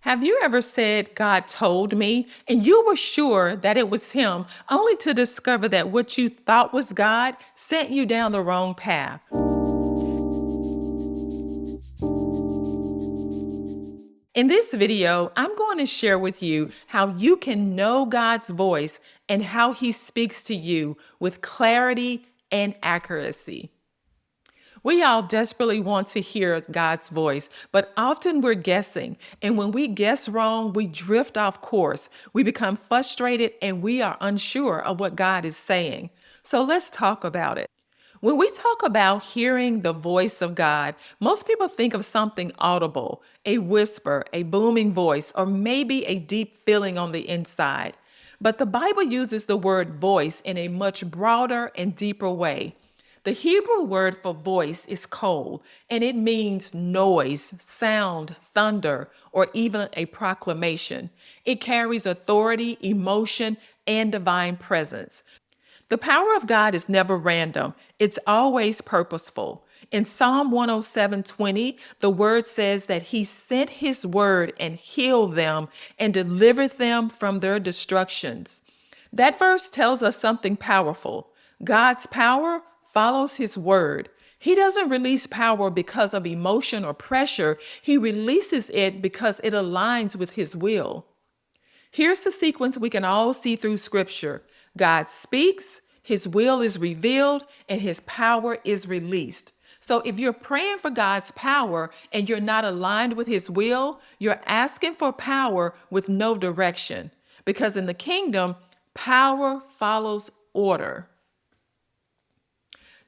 Have you ever said, God told me, and you were sure that it was Him, only to discover that what you thought was God sent you down the wrong path? In this video, I'm going to share with you how you can know God's voice and how He speaks to you with clarity and accuracy. We all desperately want to hear God's voice, but often we're guessing. And when we guess wrong, we drift off course. We become frustrated and we are unsure of what God is saying. So let's talk about it. When we talk about hearing the voice of God, most people think of something audible, a whisper, a booming voice, or maybe a deep feeling on the inside. But the Bible uses the word voice in a much broader and deeper way. The Hebrew word for voice is kol, and it means noise, sound, thunder, or even a proclamation. It carries authority, emotion, and divine presence. The power of God is never random, it's always purposeful. In Psalm 107:20, the word says that He sent His word and healed them and delivered them from their destructions. That verse tells us something powerful. God's power follows His word. He doesn't release power because of emotion or pressure. He releases it because it aligns with His will. Here's the sequence we can all see through Scripture. God speaks, His will is revealed, and His power is released. So if you're praying for God's power and you're not aligned with His will, you're asking for power with no direction. Because in the kingdom, power follows order.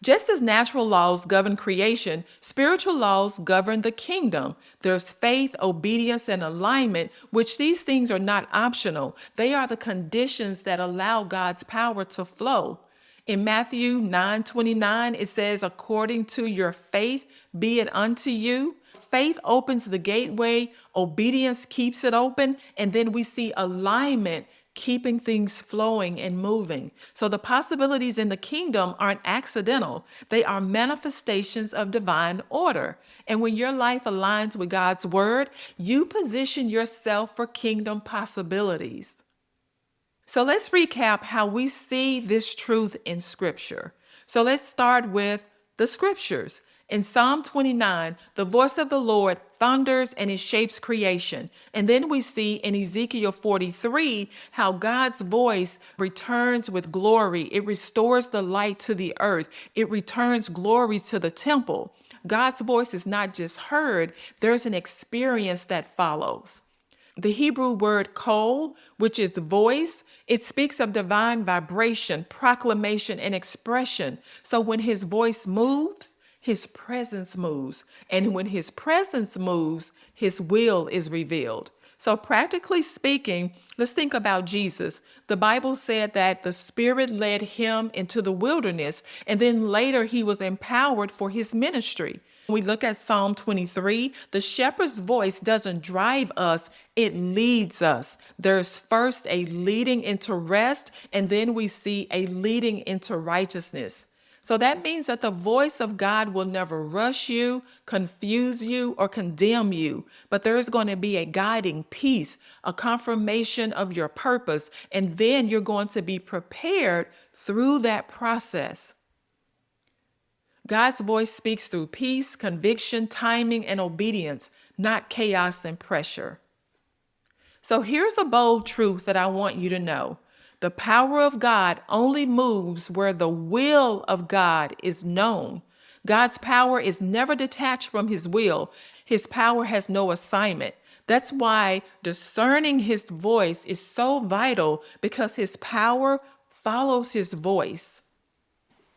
Just as natural laws govern creation, spiritual laws govern the kingdom. There's faith, obedience, and alignment, which these things are not optional. They are the conditions that allow God's power to flow. In Matthew 9:29, it says, according to your faith, be it unto you. Faith opens the gateway, obedience keeps it open, and then we see alignment keeping things flowing and moving. So the possibilities in the kingdom aren't accidental. They are manifestations of divine order. And when your life aligns with God's word, you position yourself for kingdom possibilities. So let's recap how we see this truth in Scripture. So let's start with the Scriptures. In Psalm 29, the voice of the Lord thunders and it shapes creation. And then we see in Ezekiel 43 how God's voice returns with glory. It restores the light to the earth. It returns glory to the temple. God's voice is not just heard, there's an experience that follows. The Hebrew word kol, which is voice, it speaks of divine vibration, proclamation, and expression. So when His voice moves, His presence moves. And when His presence moves, His will is revealed. So practically speaking, let's think about Jesus. The Bible said that the Spirit led Him into the wilderness, and then later He was empowered for His ministry. When we look at Psalm 23, the shepherd's voice doesn't drive us, it leads us. There's first a leading into rest, and then we see a leading into righteousness. So that means that the voice of God will never rush you, confuse you, or condemn you. But there is going to be a guiding peace, a confirmation of your purpose, and then you're going to be prepared through that process. God's voice speaks through peace, conviction, timing, and obedience, not chaos and pressure. So here's a bold truth that I want you to know. The power of God only moves where the will of God is known. God's power is never detached from His will. His power has no assignment. That's why discerning His voice is so vital, because His power follows His voice.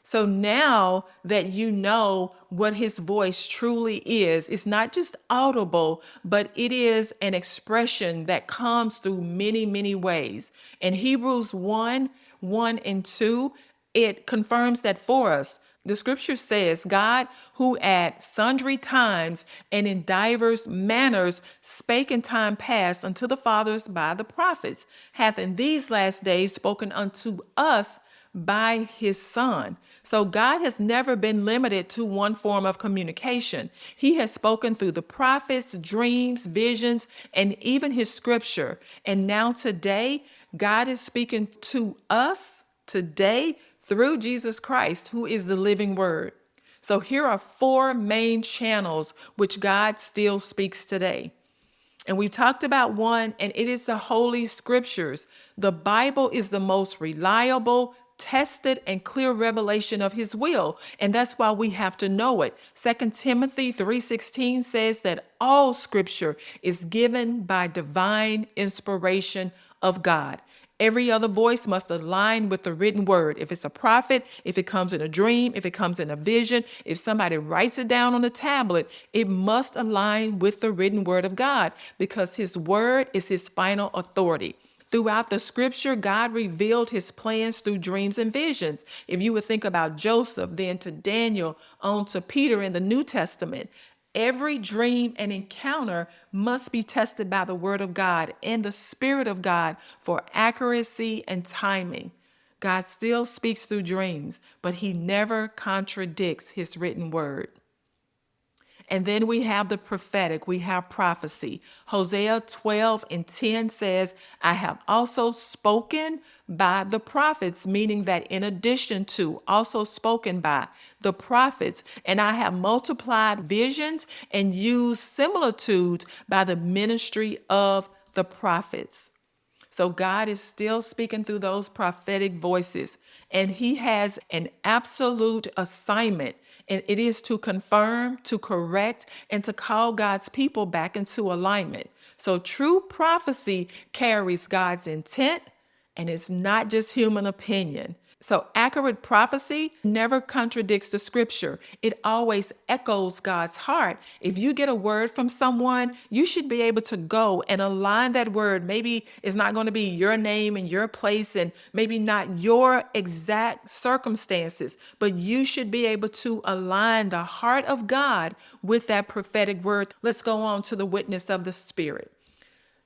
So now that you know what His voice truly is, it's not just audible, but it is an expression that comes through many, many ways. In Hebrews 1:1 and 2, it confirms that for us. The scripture says, God, who at sundry times and in divers manners spake in time past unto the fathers by the prophets, hath in these last days spoken unto us by his son. So God has never been limited to one form of communication. He has spoken through the prophets, dreams, visions, and even his scripture. And now today, God is speaking to us today through Jesus Christ, who is the living word. So here are four main channels which God still speaks today. And we talked about one, and it is the Holy Scriptures. The Bible is the most reliable, tested, and clear revelation of his will. And that's why we have to know it. 2 Timothy 3:16 says that all scripture is given by divine inspiration of God. Every other voice must align with the written word. If it's a prophet, if it comes in a dream, if it comes in a vision, if somebody writes it down on a tablet, it must align with the written word of God because his word is his final authority. Throughout the scripture, God revealed his plans through dreams and visions. If you would think about Joseph, then to Daniel, on to Peter in the New Testament, every dream and encounter must be tested by the word of God and the spirit of God for accuracy and timing. God still speaks through dreams, but he never contradicts his written word. And then we have the prophetic, we have prophecy. Hosea 12:10 says, I have also spoken by the prophets, meaning that in addition to, also spoken by the prophets, and I have multiplied visions and used similitudes by the ministry of the prophets. So God is still speaking through those prophetic voices, and he has an absolute assignment, and it is to confirm, to correct, and to call God's people back into alignment. So true prophecy carries God's intent, and it's not just human opinion. So accurate prophecy never contradicts the scripture. It always echoes God's heart. If you get a word from someone, you should be able to go and align that word. Maybe it's not going to be your name and your place and maybe not your exact circumstances, but you should be able to align the heart of God with that prophetic word. Let's go on to the witness of the Spirit.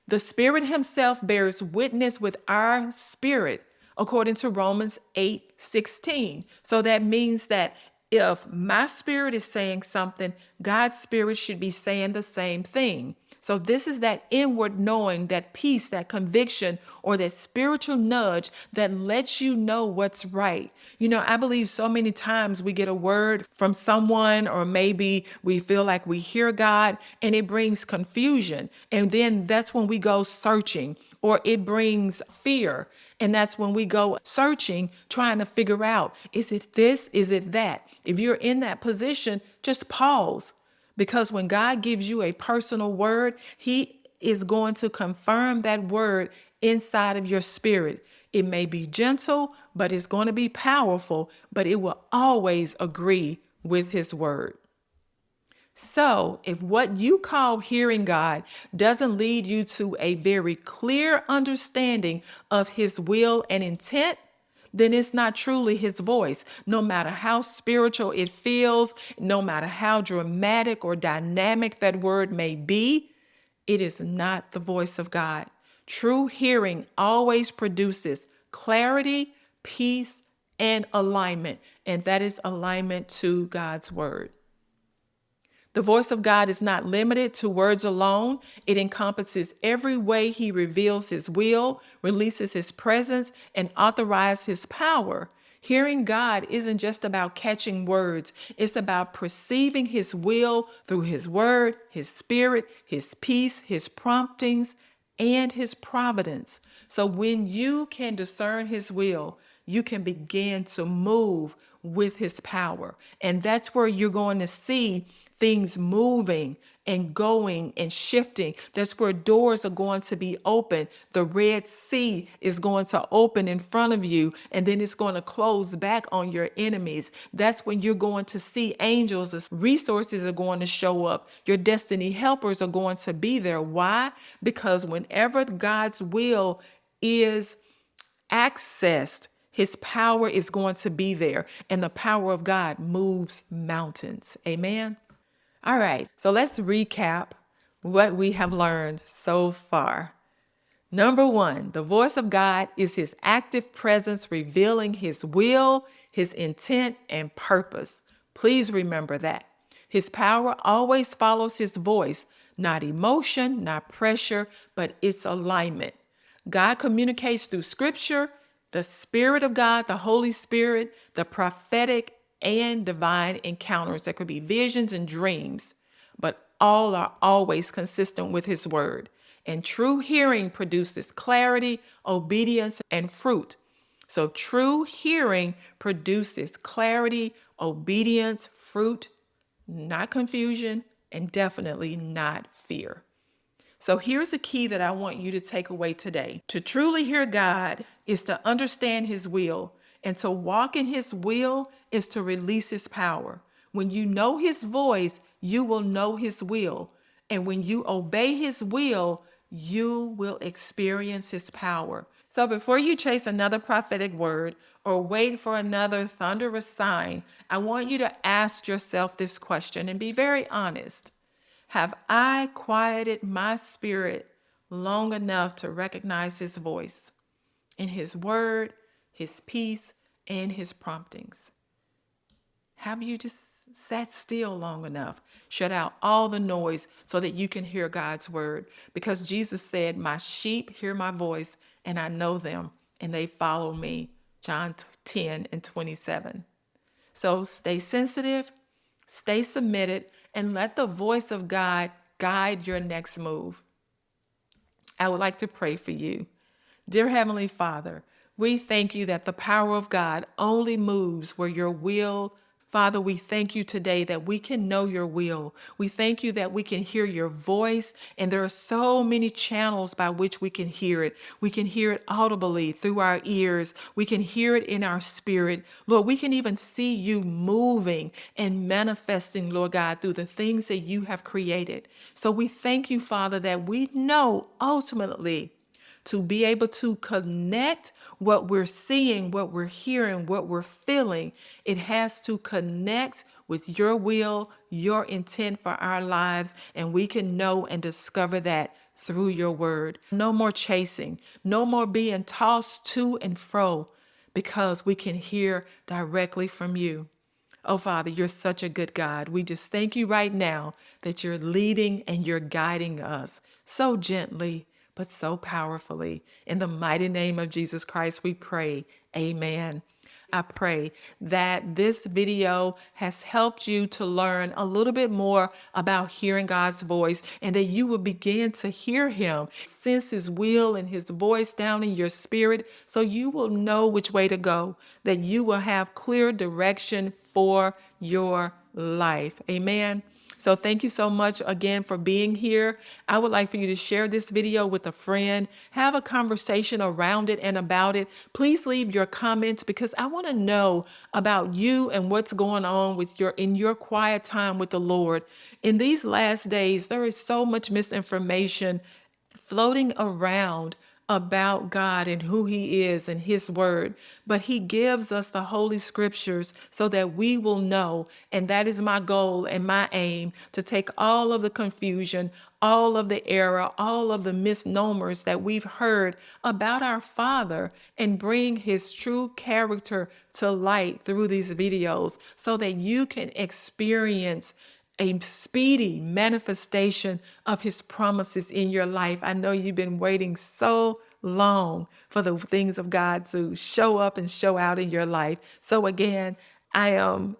The Spirit himself bears witness with our spirit, according to Romans 8:16. So that means that if my spirit is saying something, God's spirit should be saying the same thing. So this is that inward knowing, that peace, that conviction, or that spiritual nudge that lets you know what's right. You know, I believe so many times we get a word from someone, or maybe we feel like we hear God and it brings confusion. And then that's when we go searching, or it brings fear. And that's when we go searching, trying to figure out, is it this? Is it that? If you're in that position, just pause. Because when God gives you a personal word, he is going to confirm that word inside of your spirit. It may be gentle, but it's going to be powerful, but it will always agree with his word. So, if what you call hearing God doesn't lead you to a very clear understanding of his will and intent, then it's not truly his voice. No matter how spiritual it feels, no matter how dramatic or dynamic that word may be, it is not the voice of God. True hearing always produces clarity, peace, and alignment, and that is alignment to God's word. The voice of God is not limited to words alone. It encompasses every way he reveals his will, releases his presence, and authorizes his power. Hearing God isn't just about catching words. It's about perceiving his will through his word, his spirit, his peace, his promptings, and his providence. So when you can discern his will, you can begin to move with his power. And that's where you're going to see things moving and going and shifting. That's where doors are going to be open. The Red Sea is going to open in front of you, and then it's going to close back on your enemies. That's when you're going to see angels. Resources are going to show up. Your destiny helpers are going to be there. Why? Because whenever God's will is accessed, his power is going to be there, and the power of God moves mountains. Amen. All right, so let's recap what we have learned so far. Number one, the voice of God is his active presence revealing his will, his intent, and purpose. Please remember that. His power always follows his voice, not emotion, not pressure, but its alignment. God communicates through scripture, the Spirit of God, the Holy Spirit, the prophetic and divine encounters. There could be visions and dreams, but all are always consistent with his word. And true hearing produces clarity, obedience, and fruit. So true hearing produces clarity, obedience, fruit, not confusion, and definitely not fear. So here's a key that I want you to take away today. To truly hear God is to understand his will, and to walk in his will is to release his power. When you know his voice, you will know his will. And when you obey his will, you will experience his power. So before you chase another prophetic word or wait for another thunderous sign, I want you to ask yourself this question and be very honest. Have I quieted my spirit long enough to recognize his voice in his word, his peace, and his promptings? Have you just sat still long enough? Shut out all the noise so that you can hear God's word. Because Jesus said, my sheep hear my voice, and I know them, and they follow me. John 10:27. So stay sensitive, stay submitted, and let the voice of God guide your next move. I would like to pray for you. Dear Heavenly Father, we thank you that the power of God only moves where your will. Father, we thank you today that we can know your will. We thank you that we can hear your voice, and there are so many channels by which we can hear it. We can hear it audibly through our ears. We can hear it in our spirit. Lord, we can even see you moving and manifesting, Lord God, through the things that you have created. So we thank you, Father, that we know ultimately to be able to connect what we're seeing, what we're hearing, what we're feeling. It has to connect with your will, your intent for our lives, and we can know and discover that through your word. No more chasing, no more being tossed to and fro, because we can hear directly from you. Oh, Father, you're such a good God. We just thank you right now that you're leading and you're guiding us so gently, but so powerfully. In the mighty name of Jesus Christ, we pray. Amen. I pray that this video has helped you to learn a little bit more about hearing God's voice, and that you will begin to hear him, sense his will and his voice down in your spirit, so you will know which way to go, that you will have clear direction for your life. Amen. So thank you so much again for being here. I would like for you to share this video with a friend, have a conversation around it and about it. Please leave your comments, because I want to know about you and what's going on with in your quiet time with the Lord. In these last days, there is so much misinformation floating around about God and who he is and his word, but he gives us the holy scriptures so that we will know. And that is my goal and my aim, to take all of the confusion, all of the error, all of the misnomers that we've heard about our Father, and bring his true character to light through these videos so that you can experience a speedy manifestation of his promises in your life. I know you've been waiting so long for the things of God to show up and show out in your life. So again, I am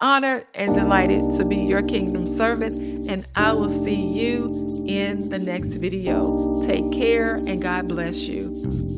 honored and delighted to be your kingdom servant, and I will see you in the next video. Take care, and God bless you.